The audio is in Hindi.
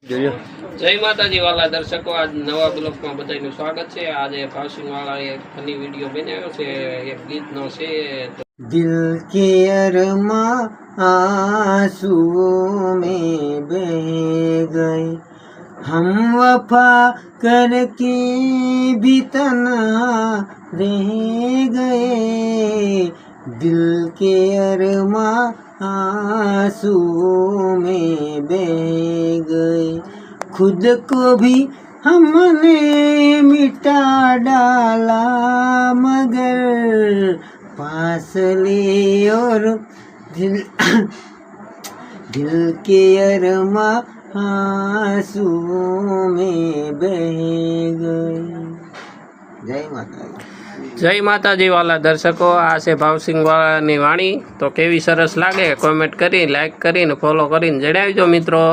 जय माताजी वाला दर्शकों, आज नवा ब्लॉग में बधाईનું स्वागत है। आज भावसिंह वाला एक फनी वीडियो बनायो छे, एक गीत नो छे। दिल के अरमा आंसुओं में बह गए, हम वफा करके भी तन्हा रह गए। दिल के अरमा आंसुओं में बह गए, खुद को भी हमने मिटा डाला, मगर पास ले और दिल दिल के अरमा आंसुओं में बह गए। जय माता जय माताजी वाला दर्शकों, आ से भावसिंह वाला वाणी तो केवी सरस लागे कॉमेंट करी, लाइक करी, फॉलो करी जणावजो मित्रों।